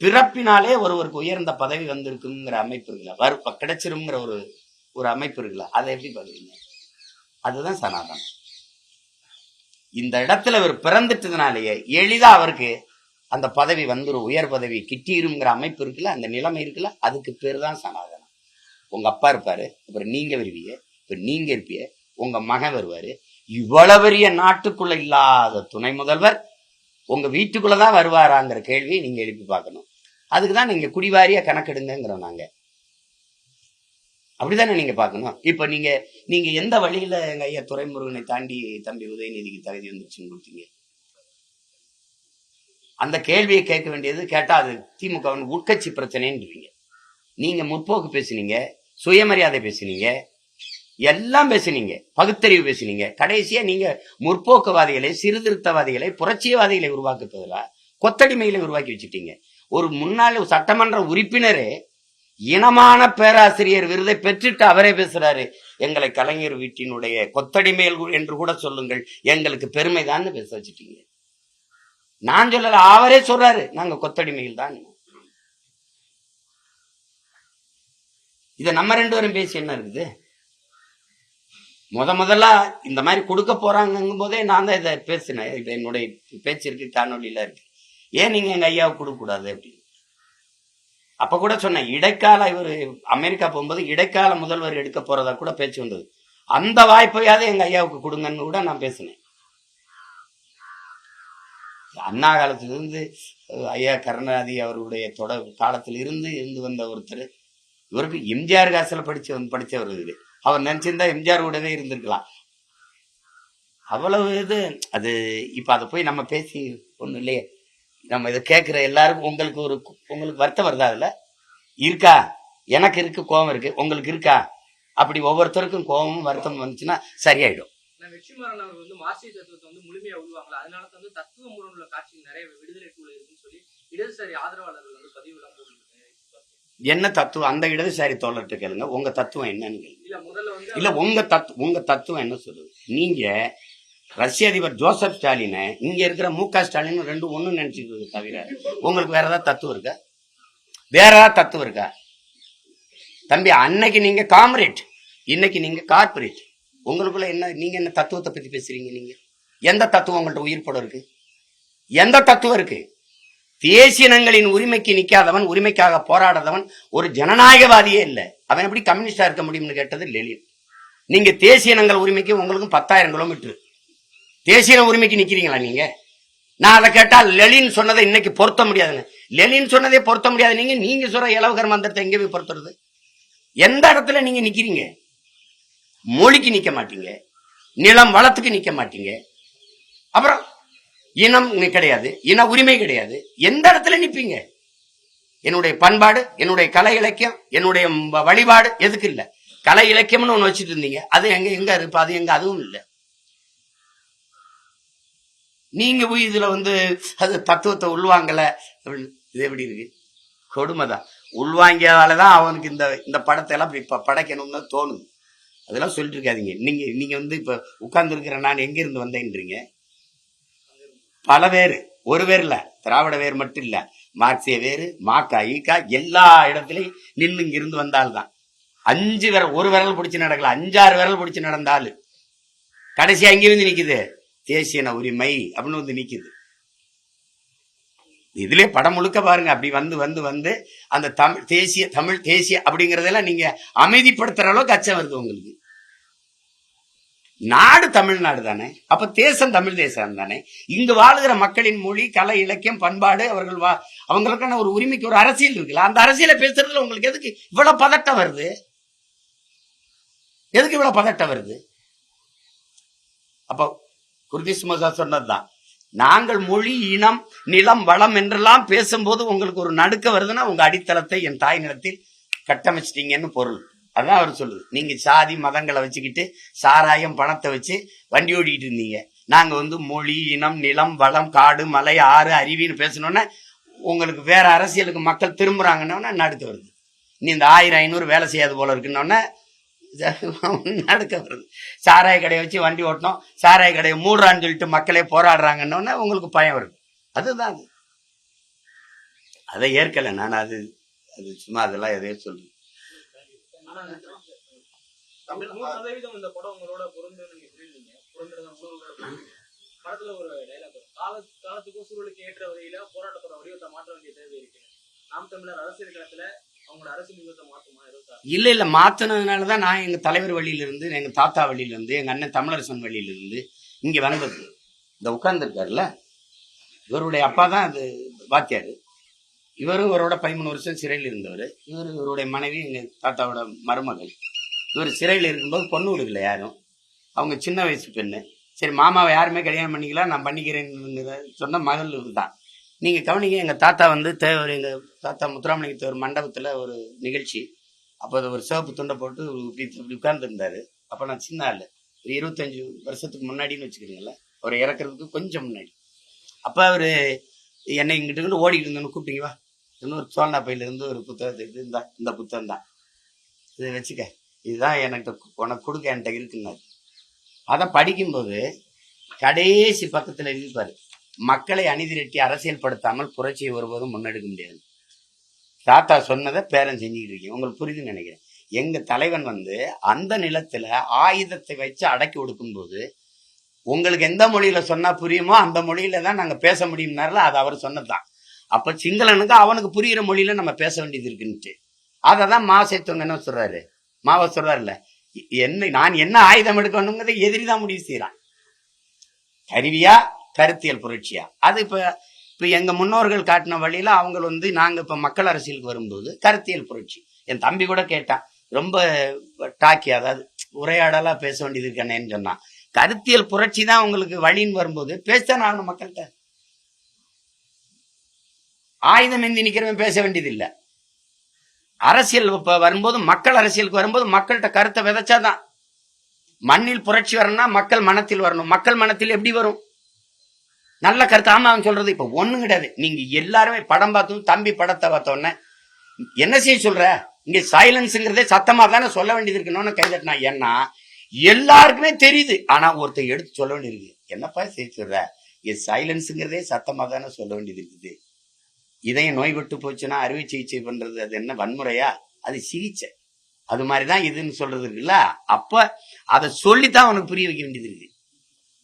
பிறப்பினாலே ஒருவருக்கு உயர்ந்த பதவி வந்திருக்குங்கிற அமைப்பு இருக்குல்ல, கிடைச்சிருங்கிற ஒரு அமைப்பு இருக்குல்ல, அதை எப்படி பாக்குறீங்க? அதுதான் சனாதனம். இந்த இடத்துல இவர் பிறந்துட்டதுனாலேயே எளிதா அவருக்கு அந்த பதவி வந்துடும், உயர் பதவி கிட்டிருங்கிற அமைப்பு இருக்குல்ல, அந்த நிலைமை இருக்குல்ல, அதுக்கு பேர் தான் சனாதனம். உங்க அப்பா இருப்பாரு, அப்புறம் நீங்க வருவீங்க, இப்ப நீங்க இருப்பீங்க, உங்க மகன் வருவாரு. இவ்வளவு பெரிய நாட்டுக்குள்ள இல்லாத துணை முதல்வர் உங்க வீட்டுக்குள்ளதான் வருவாராங்கிற கேள்வி நீங்க எழுப்பி பார்க்கணும். அதுக்குதான் நீங்க குடிவாரியா கணக்கெடுங்கிறோம் நாங்க. அப்படித்தானே நீங்க பார்க்கணும். இப்ப நீங்க எந்த வழியில எங்க ஐயா துரைமுருகனை தாண்டி தம்பி உதயநிதிக்கு தகுதி வந்துச்சுன்னு கொடுத்தீங்க? அந்த கேள்வியை கேட்க வேண்டியது, கேட்டா அது திமுக உட்கட்சி பிரச்சனைன்றீங்க. நீங்க முற்போக்கு பேசுனீங்க, சுயமரியாதை பேசுனீங்க, எல்லாம் பேசுனீங்க, பகுத்தறிவு பேசுனீங்க. கடைசியா நீங்க முற்போக்குவாதிகளை, சீர்திருத்தவாதிகளை, புரட்சியவாதிகளை உருவாக்குறதுல கொத்தடிமைகளை உருவாக்கி வச்சுட்டீங்க. ஒரு முன்னாள் சட்டமன்ற உறுப்பினரே இனமான பேராசிரியர் விருதை பெற்றுட்டு அவரே பேசுறாரு, எங்களை கலைஞர் வீட்டினுடைய கொத்தடிமைகள் என்று கூட சொல்லுங்கள், எங்களுக்கு பெருமைதான் பேச வச்சுட்டீங்க. நான் சொல்லல, அவரே சொல்றாரு, நாங்க கொத்தடிமைகள் தான். இத நம்ம 2 பேரும் பேசி என்ன இருக்குது? முதல்ல இந்த மாதிரி கொடுக்க போறாங்கும் போதே நான் தான் இதை பேசினேன். இது என்னுடைய பேச்சு இருக்கு, காணொலியில இருக்கு. ஏன் நீங்க எங்க ஐயாவை கொடுக்க கூடாது அப்படின்னு அப்ப கூட சொன்னேன். இடைக்கால இவர் அமெரிக்கா போகும்போது இடைக்கால முதல்வர் எடுக்க போறதா கூட பேச்சு வந்தது. அந்த வாய்ப்பையாவது எங்க ஐயாவுக்கு கொடுங்கன்னு கூட நான் பேசினேன். அண்ணா காலத்திலிருந்து ஐயா கருணாநிதி அவருடைய காலத்தில் இருந்து வந்த ஒருத்தர், இவருக்கு எம்ஜிஆர் காசுல படிச்சவர் இது. அவர் நினைச்சிருந்தா எம்ஜிஆர் கூடவே இருந்திருக்கலாம். அவ்வளவு இது அது. இப்ப அதை போய் நம்ம பேசி ஒண்ணும் இல்லையே. நம்ம இதை கேட்கிற எல்லாருக்கும் உங்களுக்கு வருத்தம் வருதா? அதுல இருக்கா? எனக்கு இருக்கு, கோபம் இருக்கு, உங்களுக்கு இருக்கா? அப்படி ஒவ்வொருத்தருக்கும் கோபமும் வருத்தம் வந்துச்சுன்னா சரியாயிடும். வெற்றிமாறன் அவர் மார்க்சிய தத்துவத்தை முழுமையா உருவாங்களா, அதனால தத்துவ முறை உள்ள காட்சிகள் நிறைய விடுதலை டூல இருக்குன்னு சொல்லி இடதுசாரி ஆதரவாளர்கள் பதிவு எல்லாம் போட்டு என்ன தத்துவம்? அந்த இடதுசாரி தோழர்கிட்ட கேளுங்க, உங்க தத்துவம் என்னன்னு கேளுங்க. இல்ல உங்க தத்துவம் என்ன சொல்லுது? நீங்க ரஷ்ய அதிபர் ஜோசப் ஸ்டாலினை இங்க இருக்கிற மு.க. ஸ்டாலின் 2 ஒண்ணு நினைச்சுக்கிறது தவிர உங்களுக்கு வேற ஏதாவது தத்துவம் இருக்கா? வேற ஏதாவது தத்துவம் இருக்கா? தம்பி, அன்னைக்கு நீங்க காம்ரேட், இன்னைக்கு நீங்க கார்பரேட். உங்களுக்குள்ள என்ன, நீங்க என்ன தத்துவத்தை பத்தி பேசுறீங்க? நீங்க எந்த தத்துவம் உங்கள்ட்ட உயிர் படம் இருக்கு? எந்த தத்துவம் இருக்கு? தேசியனங்களின் உரிமைக்கு நிக்காதவன், உரிமைக்காக போராடாதவன் ஒரு ஜனநாயகவாதியே இல்லை. அவன் எப்படி கம்யூனிஸ்டா இருக்க முடியும்னு கேட்டது லெனின். நீங்க தேசியனங்கள் உரிமைக்கு உங்களுக்கும் 10,000 கிலோமீட்டர். தேசிய உரிமைக்கு நிக்கிறீங்களா நீங்க? நான் அதை கேட்டா லெனின் சொன்னதை இன்னைக்கு பொருத்த முடியாதுன்னு. லெனின் சொன்னதே பொருத்த முடியாது. நீங்க சொல்ற இலவகர் மந்திரத்தை எங்க போய் பொருத்துறது? எந்த இடத்துல நீங்க நிக்கிறீங்க? மொழிக்கு நிக்க மாட்டீங்க, நிலம் வளத்துக்கு நிக்க மாட்டீங்க, அப்புறம் இனம் கிடையாது, இன உரிமை கிடையாது. எந்த இடத்துல நிப்பீங்க? என்னுடைய பண்பாடு, என்னுடைய கலை இலக்கியம், என்னுடைய வழிபாடு எதுக்கு இல்ல? கலை இலக்கியம்னு ஒண்ணு வச்சுட்டு இருந்தீங்க. அது எங்க இருக்கு? அது எங்க? அதுவும் இல்லை. நீங்க போய் இதுல அது தத்துவத்தை உள்வாங்கல அப்படின்னு. இது எப்படி இருக்கு? கொடுமைதான். உள்வாங்கியதாலதான் அவனுக்கு இந்த படத்தை எல்லாம் படைக்கணும்னு தோணுது. அதெல்லாம் சொல்லிட்டு இருக்காதீங்க. நீங்க இப்ப உட்கார்ந்து இருக்கிற நான் எங்க இருந்து வந்தேன்றீங்க? பல பேரு, ஒரு பேர் இல்ல, திராவிட வேர் மட்டும் இல்ல, மார்க்சிய வேறு, மாக்கா ஈக்கா எல்லா இடத்துலயும் நின்று இங்க இருந்து வந்தால்தான். 5 விரல், ஒரு விரல் பிடிச்சு நடக்கல, 5-6 விரல் பிடிச்சு நடந்தாலு கடைசி அங்கே நிக்குது தேசிய உரிமை அப்படின்னு நிக்குது. இதுலயே படம் முழுக்க பாருங்க. அப்படி வந்து அந்த தமிழ் தேசிய அப்படிங்கறதெல்லாம் நீங்க அமைதிப்படுத்துற அளவுக்கு அச்சம் வருது உங்களுக்கு. நாடு தமிழ்நாடு தானே, அப்ப தேசம் தமிழ் தேசம் தானே. இங்கு வாழுகிற மக்களின் மொழி, கலை, இலக்கியம், பண்பாடு, அவங்களுக்கான ஒரு உரிமைக்கு ஒரு அரசியல் இருக்குல்ல. அந்த அரசியலை பேசுறதுல உங்களுக்கு எதுக்கு இவ்வளவு பதட்டம் வருது? எதுக்கு இவ்வளவு பதட்டம் வருது? அப்ப குர்திஸ் மோசா சொன்னதுதான், நாங்கள் மொழி, இனம், நிலம், வளம் என்றெல்லாம் பேசும்போது உங்களுக்கு ஒரு நடுக்க வருதுன்னா உங்க அடித்தளத்தை என் தாய் நிலத்தில் கட்டமைச்சிட்டீங்கன்னு பொருள். அதான் அவர் சொல்லுது. நீங்க சாதி மதங்களை வச்சுக்கிட்டு சாராயம் பணத்தை வச்சு வண்டி ஓடிக்கிட்டு இருந்தீங்க. நாங்க மொழி, இனம், நிலம், வளம், காடு, மலை, ஆறு, அருவின்னு பேசணும்னா உங்களுக்கு வேற அரசியலுக்கு மக்கள் திரும்புறாங்கன்னா நடுக்க வருது. நீ இந்த 1000-500 வேலை செய்யாது போல இருக்குன்னொன்னே நடுக்க வருது. சாராய கடையை வச்சு வண்டி ஓட்டணும், சாராய கடையை மூடுறான்னு சொல்லிட்டு மக்களே போராடுறாங்கன்னு உங்களுக்கு பயம் வருது. அதுதான் அது. அதை ஏற்கல நான். அது சும்மா அதெல்லாம் எதையும் சொல்றேன். 100% இந்த படம் உங்களோட பொருந்துன்னு நீங்க சொல்லிருந்தீங்க. படத்துல ஒரு டைலாக் வரும், காலத்துக்கும் சூழலுக்கு ஏற்ற வகையில போராட்டத்தோட வடிவத்தை மாற்ற வேண்டிய தேவை இருக்கு. நாம் தமிழர் அரசியல் களத்துல அவங்களோட அரசியல் யுகத்தை மாற்றுமா? இல்ல மாத்தினதுனாலதான் நான் எங்க தலைவர் வழியில இருந்து, எங்க தாத்தா வழியில இருந்து, எங்க அண்ணன் தமிழரசன் வழியில இருந்து இங்க வந்தது. இந்த உட்கார்ந்து இருக்காருல்ல, இவருடைய அப்பா தான் அது வாத்தியாரு. இவரும் இவரோட 13 வருஷம் சிறையில் இருந்தவர். இவருடைய மனைவி எங்க தாத்தாவோட மருமகள். இவர் சிறையில் இருக்கும்போது பொண்ணு கொடுக்கல யாரும். அவங்க சின்ன வயசு பெண்ணு. சரி மாமாவை யாருமே கல்யாணம் பண்ணிக்கலாம், நான் பண்ணிக்கிறேன்னு சொன்ன மகள் தான். நீங்க கவனிங்க, எங்க தாத்தா எங்க தாத்தா முத்துராமலிங்க தேவர் மண்டபத்துல ஒரு நிகழ்ச்சி. அப்போ அது ஒரு சிவப்பு துண்டை போட்டு இப்படி உட்கார்ந்து இருந்தாரு. அப்ப நான் சின்ன ஆளு, ஒரு 25 வருஷத்துக்கு முன்னாடின்னு வச்சுக்கிறீங்களா, அவர் இறக்குறதுக்கு கொஞ்சம் முன்னாடி. அப்ப அவரு என்னை இங்கிட்டு ஓடிட்டு இருந்தோன்னு கூப்பிட்டீங்க, வா இன்னொரு சோழனா பையில இருந்து ஒரு புத்தகத்தை இந்த புத்தகம் தான், இதை வச்சுக்க, இதுதான் உனக்கு கொடுக்க என்கிட்ட இருக்குன்னாரு. அதை படிக்கும்போது கடைசி பக்கத்துல இருப்பாரு, மக்களை அணிதிரட்டி அரசியல் படுத்தாமல் புரட்சியை ஒருபோதும் முன்னெடுக்க முடியாது. தாத்தா சொன்னதை பேரன் செஞ்சுக்கிட்டு இருக்கீங்க. உங்களுக்கு புரியுதுன்னு நினைக்கிறேன். எங்க தலைவன் அந்த நிலத்துல ஆயுதத்தை வச்சு அடக்கி ஒடுக்கும் போது உங்களுக்கு எந்த மொழியில சொன்னா புரியுமோ அந்த மொழியில தான் நாங்க பேச முடியும்னால அது அவர் சொன்னதுதான். அப்ப சிங்களனுக்கு அவனுக்கு புரியுற மொழியில நம்ம பேச வேண்டியது இருக்குன்ட்டு அததான் மாசேத்தவங்க என்ன சொல்றாரு, மாவ சொல்றாருல்ல, நான் என்ன ஆயுதம் எடுக்கணுங்கிறத எதிரிதான் முடிவு செய்யறான். கருவியா கருத்தியல் புரட்சியா? அது இப்ப எங்க முன்னோர்கள் காட்டின வழியில அவங்க நாங்க இப்ப மக்கள் அரசியலுக்கு வரும்போது கருத்தியல் புரட்சி. என் தம்பி கூட கேட்டான், ரொம்ப டாக்கி, அதாவது உரையாடலா பேச வேண்டியது இருக்கேன்னு சொன்னான். கருத்தியல் புரட்சி தான் உங்களுக்கு வழின்னு வரும்போது பேசத்தான் ஆகணும் மக்கள்கிட்ட. ஆயுதம் ஏந்தி நிக்கிறவன் பேச வேண்டியது இல்லை. அரசியல் வரும்போது, மக்கள் அரசியலுக்கு வரும்போது மக்கள்கிட்ட கருத்தை விதைச்சாதான். மண்ணில் புரட்சி வரணும்னா மக்கள் மனத்தில் வரணும். மக்கள் மனத்தில் எப்படி வரும்? நல்ல கருத்து. ஆமா அவன் சொல்றது இப்ப ஒண்ணும் கிடையாது. நீங்க எல்லாருமே படம் பார்த்தோம், தம்பி படத்தை பார்த்தோன்னே என்ன செய்ய சொல்ற, இங்க சைலன்ஸுங்கிறதே சத்தமா தானே சொல்ல வேண்டியது இருக்கணும்னு கைதட்டினா. ஏன்னா எல்லாருக்குமே தெரியுது, ஆனா ஒருத்தர் எடுத்து சொல்ல வேண்டியது, என்னப்பா செய்ய சொல்ற, இங்க சைலன்ஸுங்கிறதே சத்தமா தானே சொல்ல வேண்டியது இருக்குது. இதயம் நோய் விட்டு போச்சுன்னா அறுவை சிகிச்சை பண்றது அது என்ன வன்முறையா? அது சிகிச்சை. அது மாதிரிதான் இதுன்னு சொல்றது இருக்குல்ல. அப்ப அதை சொல்லித்தான் அவனுக்கு புரிய வைக்க வேண்டியது இருக்கு.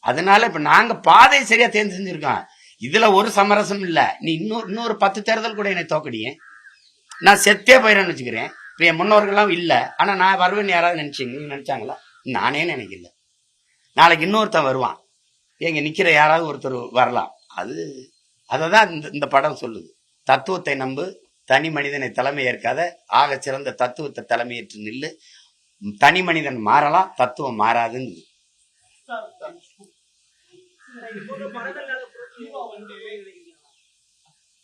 அதனால இப்ப நாங்க பாதை சரியா தேர்ந்து செஞ்சிருக்கோம். இதுல ஒரு சமரசம் இல்ல. நீ இன்னொரு 10 தேர்தல் கூட என்னை தோக்கடிய, நான் செத்தே போயிடறேன்னு வச்சுக்கிறேன். இப்ப என் முன்னோர்கள்லாம் இல்ல, ஆனா நான் வருவேன்னு யாராவது நினைச்சாங்களா? நானே நினைக்கல. நாளைக்கு இன்னொருத்தன் வருவான், எங்க நிக்கிற யாராவது ஒருத்தர் வரலாம். அததான் இந்த படம் சொல்லுது. தத்துவத்தை நம்பு, தனி மனிதனை தலைமை ஏற்காத, ஆக சிறந்த தத்துவத்தை தலைமையேற்று நில்லு. தனி மனிதன் மாறலாம், தத்துவம் மாறாதுங்குது.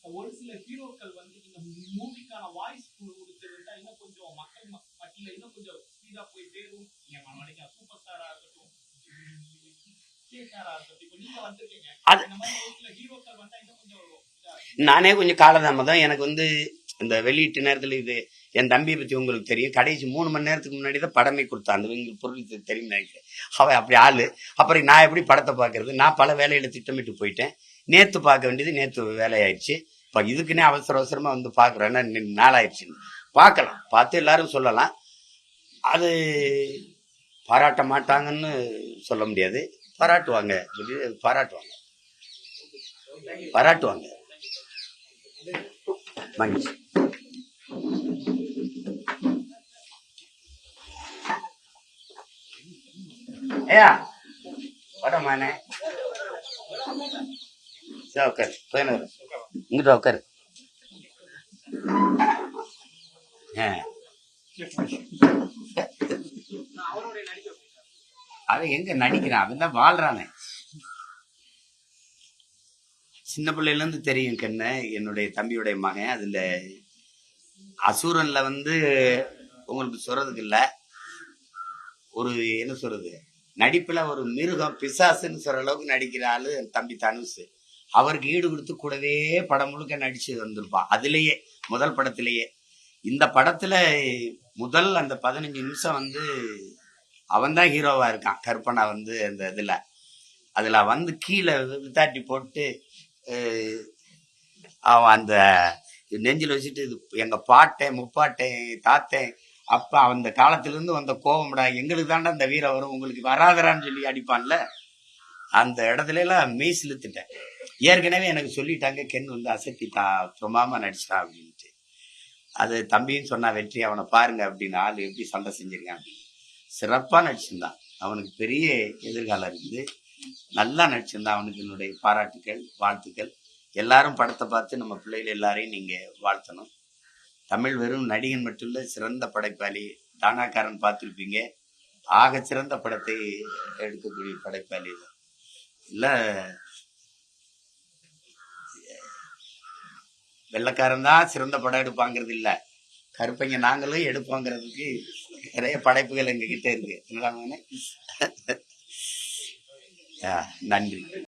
ஒரு சில ஹீரோக்கள் இந்த மூவிக்கான வாய்ஸ் கொடுத்திருந்தா இன்னும் கொஞ்சம் மக்கள் மத்தியில இன்னும் கொஞ்சம் ஸ்பீடா போய் தேடும் நீங்க மறுபடியும் சூப்பர் ஸ்டாரா இருக்கட்டும் ஸ்டாரா இருக்கட்டும் இப்போ நீங்க வந்திருக்கீங்க அது- இந்த மாதிரி ஒரு சில ஹீரோக்கள் வந்தா இன்னும் கொஞ்சம் நானே கொஞ்சம் காலதாமதம். எனக்கு வந்து இந்த வெளியீட்டு நேரத்தில் இது என் தம்பியை பற்றி உங்களுக்கு தெரியும். கடைசி 3 மணி நேரத்துக்கு முன்னாடி தான் படமே கொடுத்தான். அந்த உங்களுக்கு பொருள் தெரியும் நினைக்கிறேன். அவன் அப்படி ஆளு. அப்புறம் நான் எப்படி படத்தை பார்க்கறது? நான் பல வேலைகளை திட்டமிட்டு போயிட்டேன். நேற்று பார்க்க வேண்டியது நேற்று வேலையாயிடுச்சு. இப்போ இதுக்குன்னே அவசர அவசரமா வந்து பார்க்குறேன்னா நாளாயிடுச்சு. பார்க்கலாம், பார்த்து எல்லாரும் சொல்லலாம். அது பாராட்ட மாட்டாங்கன்னு சொல்ல முடியாது. பாராட்டுவாங்க, பாராட்டுவாங்க, பாராட்டுவாங்க. மகிழ்ச்சி. ஏயா படமானே உட்காரு, இங்கிட்ட உட்காரு. அவருடைய நடிப்பு எப்படி சார்? அவன் எங்க நடிக்கிறான்? அவன் தான் வாழ்றானே. சின்ன பிள்ளையில இருந்து தெரியும் கண்ணு. என்னுடைய தம்பியுடைய மகன். அதுல அசூரன்ல வந்து உங்களுக்கு சொல்றதுக்கு இல்ல, ஒரு என்ன சொல்றது, நடிப்புல ஒரு மிருகம் பிசாசுன்னு சொல்ற அளவுக்கு நடிக்கிற ஆளு என் தம்பி தனுஷ். அவருக்கு ஈடு கொடுத்து கூடவே படம் முழுக்க நடிச்சு வந்திருப்பான். அதுலயே முதல் படத்திலேயே. இந்த படத்துல முதல் அந்த 15 நிமிஷம் வந்து அவன் தான் ஹீரோவா இருக்கான். கற்பனா வந்து அந்த அதுல வந்து கீழே வித்தாட்டி போட்டு அவன் அந்த நெஞ்சில் வச்சுட்டு இது எங்க பாட்டேன் முப்பாட்டேன் தாத்தேன் அப்ப அந்த காலத்திலிருந்து வந்த கோபம்டா, எங்களுக்கு தாண்டா அந்த வீரம் வரும், உங்களுக்கு வராதரான்னு சொல்லி அடிப்பான்ல. அந்த இடத்துல எல்லாம் மெய் சிலுத்துட்டேன். ஏற்கனவே எனக்கு சொல்லிட்டாங்க, கென் வந்து அசத்திட்டா பிரமாமா நடிச்சிட்டான் அப்படின்ட்டு. அது தம்பியும் சொன்னா, வெற்றி அவனை பாருங்க அப்படின்னு, ஆள் எப்படி சண்டை செஞ்சிருக்கான் அப்படின்னு. சிறப்பா நடிச்சிருந்தான். அவனுக்கு பெரிய எதிர்காலம் இருக்குது. நல்லா நடிச்சிருந்தான். அவனுக்கு என்னுடைய பாராட்டுக்கள், வாழ்த்துக்கள். எல்லாரும் படத்தை பார்த்து நம்ம பிள்ளைகள் எல்லாரையும் நீங்க வாழ்த்தணும். தமிழ் வெறும் நடிகன் மட்டும் இல்ல, சிறந்த படைப்பாளி. தானாக்காரன் பார்த்துருப்பீங்க. ஆக சிறந்த படத்தை எடுக்கக்கூடிய படைப்பாளி இல்ல. வெள்ளக்காரன் தான் சிறந்த படம் எடுப்பாங்கிறது இல்ல, கருப்பைங்க நாங்களும் எடுப்போங்கிறதுக்கு நிறைய படைப்புகள் எங்க கிட்ட இருக்கு. நன்றி.